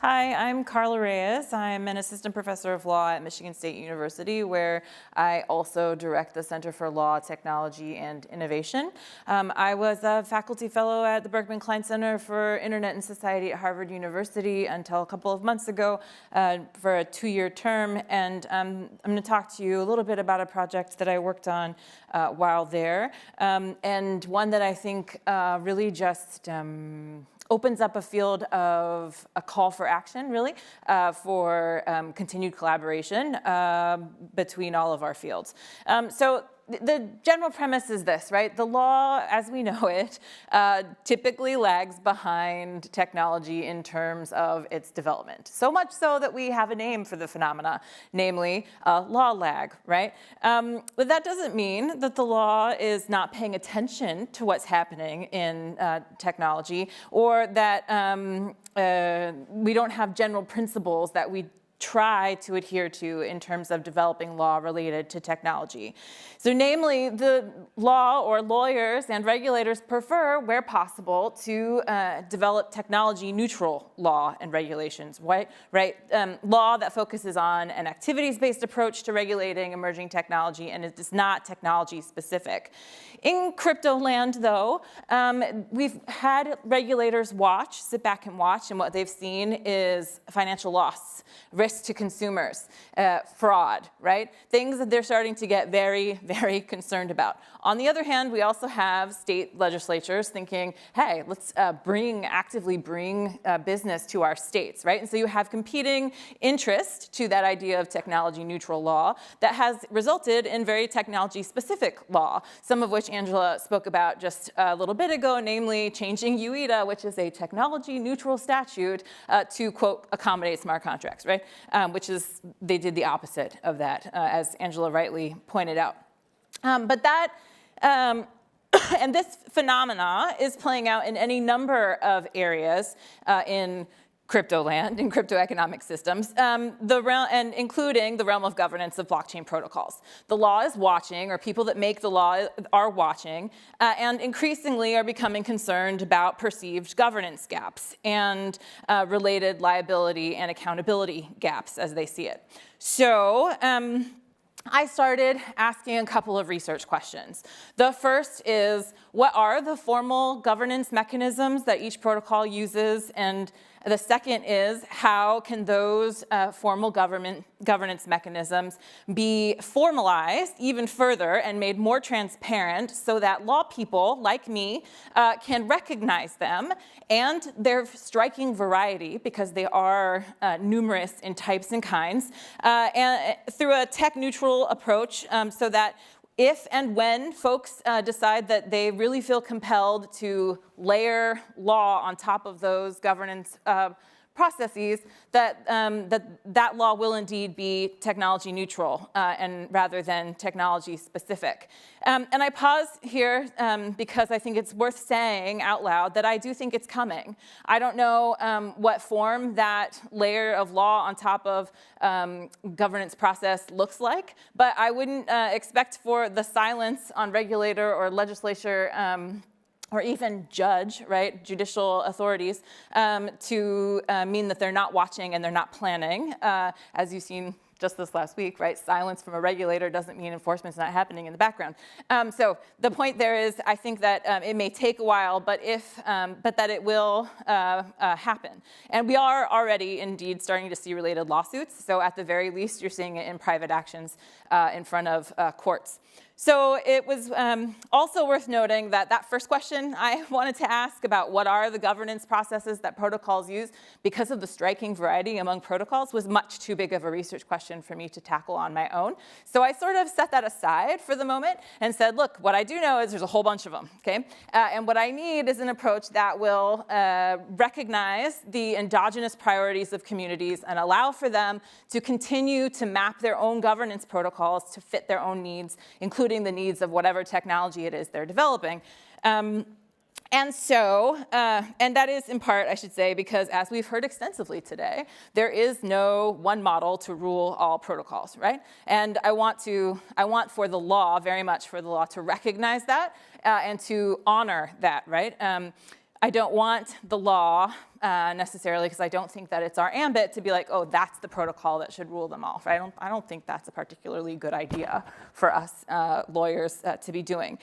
Hi, I'm Carla Reyes. I'm an assistant professor of law at Michigan State University, where I also direct the Center for Law, Technology, and Innovation. I was a faculty fellow at the Berkman Klein Center for Internet and Society at Harvard University until a couple of months ago for a 2-year term, and I'm going to talk to you a little bit about a project that I worked on while there, and one that I think really just opens up a field of a call for action, really, for continued collaboration between all of our fields. So the general premise is this, right? The law, as we know it, typically lags behind technology in terms of its development. So much so that we have a name for the phenomena, namely law lag, right? But that doesn't mean that the law is not paying attention to what's happening in technology, or that we don't have general principles that we try to adhere to in terms of developing law related to technology. So namely, the law or lawyers and regulators prefer, where possible, to develop technology neutral law and regulations, right? Law that focuses on an activities-based approach to regulating emerging technology and is not technology specific. In crypto land, though, we've had regulators sit back and watch, and what they've seen is financial loss, risk to consumers, fraud, right? Things that they're starting to get very, very concerned about. On the other hand, we also have state legislatures thinking, hey, let's actively bring business to our states, right? And so you have competing interest to that idea of technology neutral law that has resulted in very technology specific law, some of which Angela spoke about just a little bit ago, namely changing UETA, which is a technology neutral statute to, quote, accommodate smart contracts, right? Which is, they did the opposite of that, as Angela rightly pointed out. But that, and this phenomena is playing out in any number of areas in crypto land, in cryptoeconomic systems, and including the realm of governance of blockchain protocols. The law is watching, or people that make the law are watching, and increasingly are becoming concerned about perceived governance gaps and related liability and accountability gaps as they see it. So, I started asking a couple of research questions. The first is, what are the formal governance mechanisms that each protocol uses? And the second is, how can those formal governance mechanisms be formalized even further and made more transparent so that law people like me can recognize them and their striking variety, because they are numerous in types and kinds, and through a tech-neutral approach, so that if and when folks decide that they really feel compelled to layer law on top of those governance processes, that law will indeed be technology neutral and rather than technology specific. And I pause here because I think it's worth saying out loud that I do think it's coming. I don't know what form that layer of law on top of governance process looks like, but I wouldn't expect for the silence on regulator or legislature or even judge, right, judicial authorities, to mean that they're not watching and they're not planning. As you've seen just this last week, right, silence from a regulator doesn't mean enforcement's not happening in the background. So the point there is, I think that it may take a while, but that it will happen. And we are already indeed starting to see related lawsuits. So at the very least, you're seeing it in private actions in front of courts. So it was also worth noting that that first question I wanted to ask about what are the governance processes that protocols use, because of the striking variety among protocols, was much too big of a research question for me to tackle on my own. So I sort of set that aside for the moment and said, look, what I do know is there's a whole bunch of them, okay? And what I need is an approach that will recognize the endogenous priorities of communities and allow for them to continue to map their own governance protocols to fit their own needs, including the needs of whatever technology it is they're developing. And that is in part, I should say, because as we've heard extensively today, there is no one model to rule all protocols, right? And I want for the law, very much for the law, to recognize that and to honor that, right? I don't want the law necessarily, because I don't think that it's our ambit to be like, oh, that's the protocol that should rule them all. Right? I don't think that's a particularly good idea for us lawyers to be doing.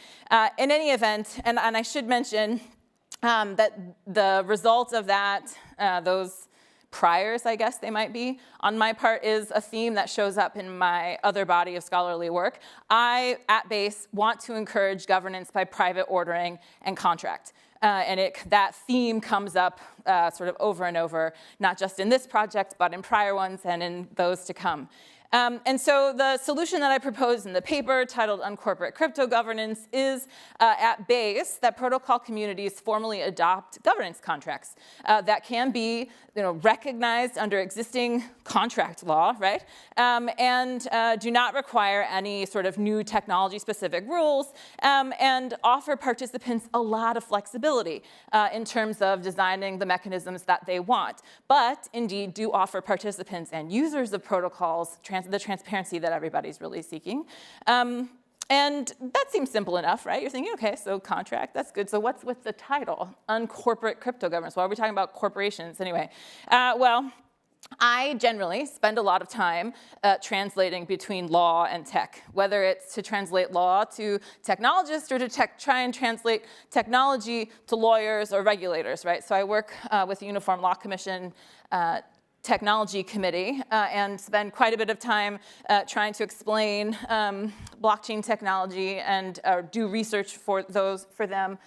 In any event, and I should mention that the result of that, those priors, I guess they might be, on my part, is a theme that shows up in my other body of scholarly work. I, at base, want to encourage governance by private ordering and contract. And that theme comes up sort of over and over, not just in this project, but in prior ones and in those to come. And so the solution that I proposed in the paper, titled Uncorporate Crypto Governance, is at base that protocol communities formally adopt governance contracts that can be recognized under existing contract law, right? And do not require any sort of new technology-specific rules, and offer participants a lot of flexibility in terms of designing the mechanisms that they want, but indeed do offer participants and users of protocols the transparency that everybody's really seeking. And that seems simple enough, right? You're thinking, okay, so contract, that's good. So what's with the title, Uncorporate Crypto Governance? Why are we talking about corporations anyway? Well, I generally spend a lot of time translating between law and tech, whether it's to translate law to technologists or to try and translate technology to lawyers or regulators, right? So I work with the Uniform Law Commission Technology Committee and spend quite a bit of time trying to explain blockchain technology and do research for them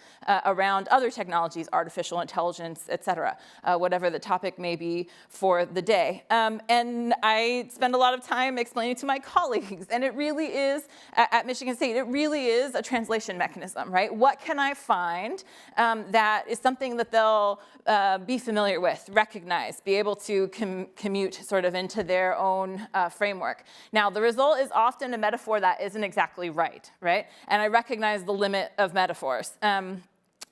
around other technologies, artificial intelligence, et cetera, whatever the topic may be for the day. And I spend a lot of time explaining to my colleagues, and it really is, at Michigan State, it really is a translation mechanism, right? What can I find that is something that they'll be familiar with, recognize, be able to commute sort of into their own framework. Now, the result is often a metaphor that isn't exactly right? And I recognize the limit of metaphors.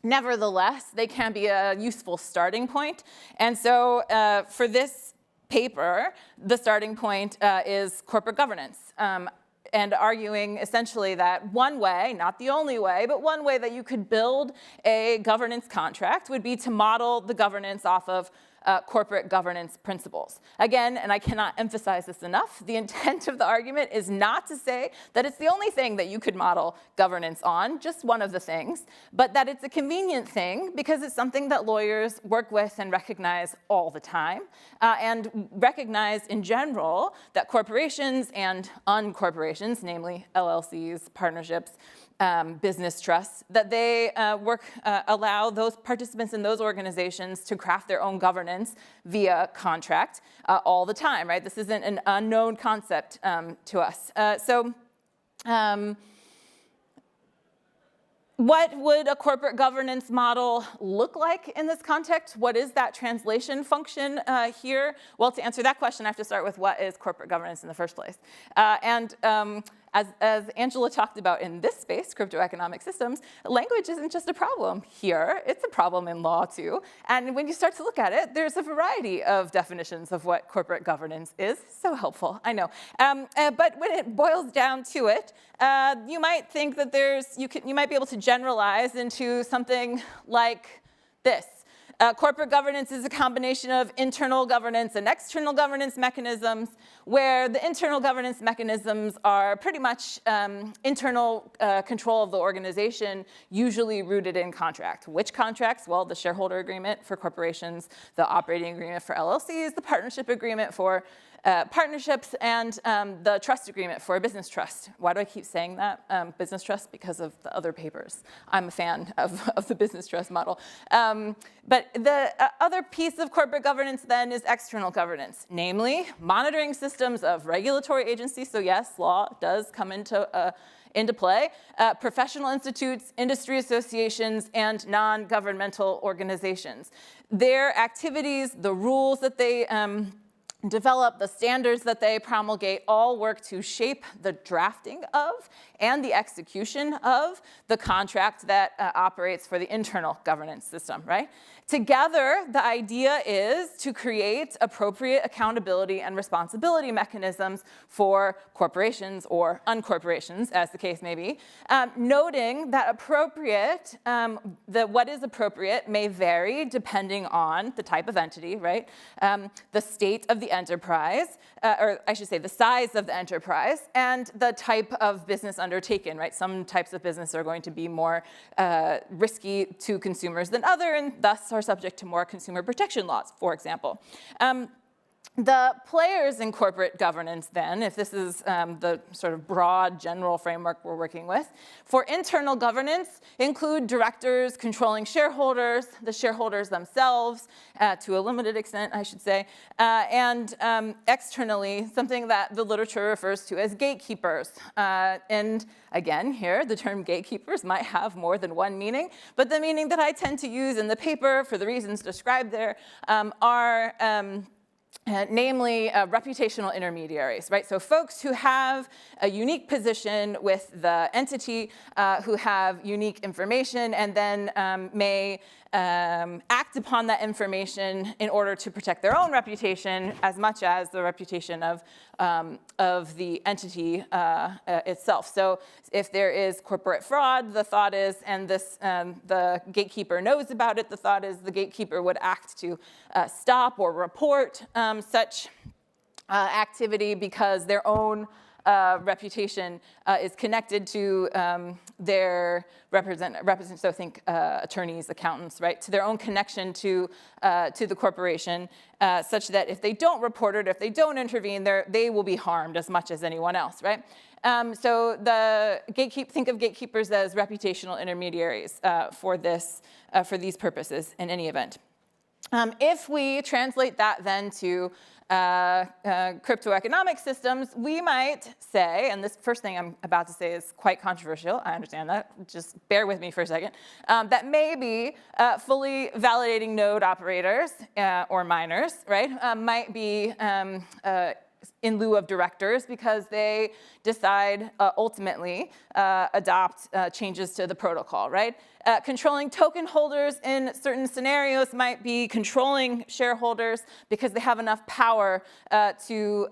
Nevertheless, they can be a useful starting point. And so for this paper, the starting point is corporate governance. And arguing essentially that one way, not the only way, but one way that you could build a governance contract would be to model the governance off of corporate governance principles. Again, and I cannot emphasize this enough, the intent of the argument is not to say that it's the only thing that you could model governance on, just one of the things, but that it's a convenient thing because it's something that lawyers work with and recognize all the time, and recognize in general that corporations and uncorporations, namely LLCs, partnerships, business trusts, that they allow those participants in those organizations to craft their own governance via contract all the time, right? This isn't an unknown concept to us. What would a corporate governance model look like in this context? What is that translation function here? Well, to answer that question, I have to start with what is corporate governance in the first place. As Angela talked about in this space, cryptoeconomic systems, language isn't just a problem here. It's a problem in law, too. And when you start to look at it, there's a variety of definitions of what corporate governance is. So helpful, I know. But when it boils down to it, you might think that you might be able to generalize into something like this. Corporate governance is a combination of internal governance and external governance mechanisms, where the internal governance mechanisms are pretty much internal control of the organization, usually rooted in contract. Which contracts? Well, the shareholder agreement for corporations, the operating agreement for LLCs, the partnership agreement for partnerships, and the trust agreement for a business trust. Why do I keep saying that? Business trust, because of the other papers. I'm a fan of the business trust model. But the other piece of corporate governance then is external governance, namely monitoring systems of regulatory agencies. So yes, law does come into play, professional institutes, industry associations, and non-governmental organizations. Their activities, the rules that they develop, the standards that they promulgate all work to shape the drafting of and the execution of the contract that operates for the internal governance system, right? Together, the idea is to create appropriate accountability and responsibility mechanisms for corporations or uncorporations, as the case may be, noting that what is appropriate may vary depending on the type of entity, right? The state of the enterprise, or I should say the size of the enterprise, and the type of business undertaken, right? Some types of business are going to be more risky to consumers than other, and thus are subject to more consumer protection laws, for example. The players in corporate governance then, if this is the sort of broad general framework we're working with, for internal governance include directors, controlling shareholders, the shareholders themselves, to a limited extent, I should say, and externally, something that the literature refers to as gatekeepers. And again, here, the term gatekeepers might have more than one meaning, but the meaning that I tend to use in the paper, for the reasons described there, are namely reputational intermediaries, right? So folks who have a unique position with the entity, who have unique information, and then may act upon that information in order to protect their own reputation as much as the reputation of the entity itself. So if there is corporate fraud, the thought is, and the gatekeeper knows about it, the thought is the gatekeeper would act to stop or report such activity because their own reputation is connected to their so think attorneys, accountants, right, to their own connection to the corporation, such that if they don't report it, if they don't intervene, they will be harmed as much as anyone else, right? So think of gatekeepers as reputational intermediaries for these purposes in any event. If we translate that then to cryptoeconomic systems, we might say, and this first thing I'm about to say is quite controversial, I understand that, just bear with me for a second, that maybe fully validating node operators or miners, right, might be in lieu of directors because they decide ultimately adopt changes to the protocol, right? Controlling token holders in certain scenarios might be controlling shareholders because they have enough power to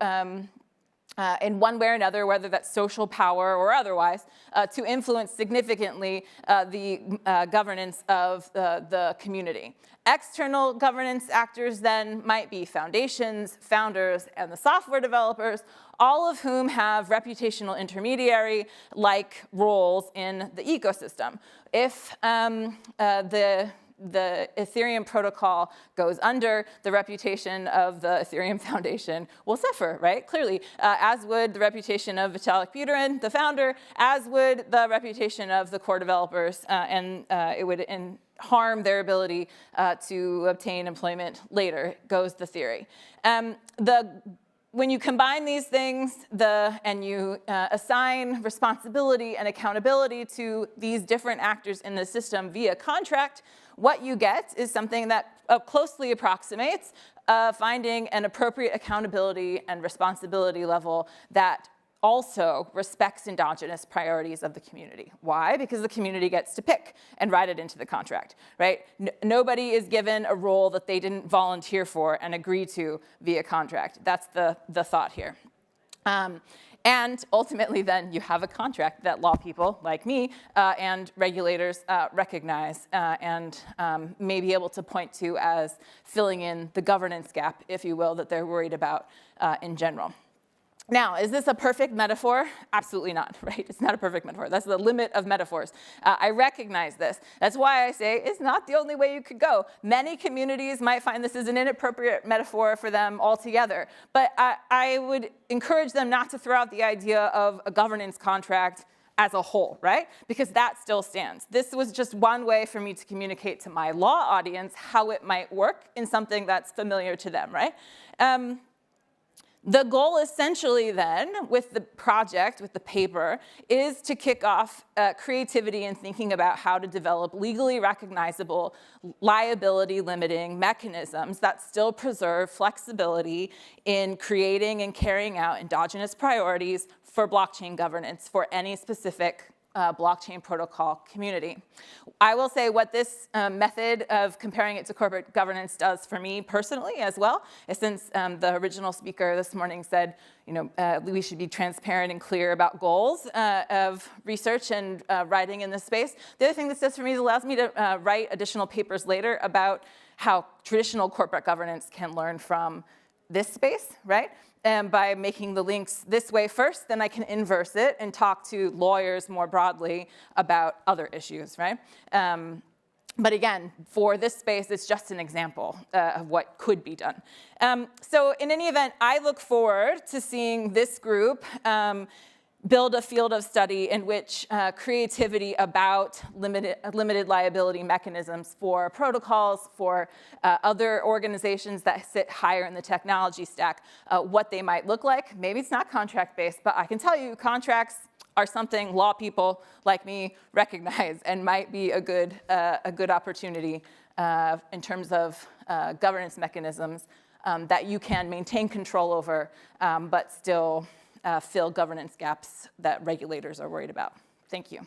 in one way or another, whether that's social power or otherwise, to influence significantly the governance of the community. External governance actors then might be foundations, founders, and the software developers, all of whom have reputational intermediary-like roles in the ecosystem. If the Ethereum protocol goes under, the reputation of the Ethereum Foundation will suffer, right? Clearly, as would the reputation of Vitalik Buterin, the founder, as would the reputation of the core developers, and it would harm their ability to obtain employment later, goes the theory. When you combine these things and you assign responsibility and accountability to these different actors in the system via contract, what you get is something that closely approximates finding an appropriate accountability and responsibility level that also respects endogenous priorities of the community. Why? Because the community gets to pick and write it into the contract, right? Nobody is given a role that they didn't volunteer for and agree to via contract. That's the thought here. And ultimately, then, you have a contract that law people like me and regulators recognize and may be able to point to as filling in the governance gap, if you will, that they're worried about in general. Now, is this a perfect metaphor? Absolutely not, right? It's not a perfect metaphor. That's the limit of metaphors. I recognize this. That's why I say it's not the only way you could go. Many communities might find this is an inappropriate metaphor for them altogether. But I would encourage them not to throw out the idea of a governance contract as a whole, right? Because that still stands. This was just one way for me to communicate to my law audience how it might work in something that's familiar to them, right? The goal essentially then with the project, with the paper, is to kick off creativity in thinking about how to develop legally recognizable liability limiting mechanisms that still preserve flexibility in creating and carrying out endogenous priorities for blockchain governance for any specific blockchain protocol community. I will say what this method of comparing it to corporate governance does for me personally as well, is since the original speaker this morning said, we should be transparent and clear about goals of research and writing in this space. The other thing this does for me is it allows me to write additional papers later about how traditional corporate governance can learn from this space, right? And by making the links this way first, then I can inverse it and talk to lawyers more broadly about other issues, right? But again, for this space, it's just an example of what could be done. So in any event, I look forward to seeing this group build a field of study in which creativity about limited liability mechanisms for protocols, for other organizations that sit higher in the technology stack, what they might look like. Maybe it's not contract-based, but I can tell you contracts are something law people like me recognize and might be a good opportunity in terms of governance mechanisms that you can maintain control over, but still fill governance gaps that regulators are worried about. Thank you.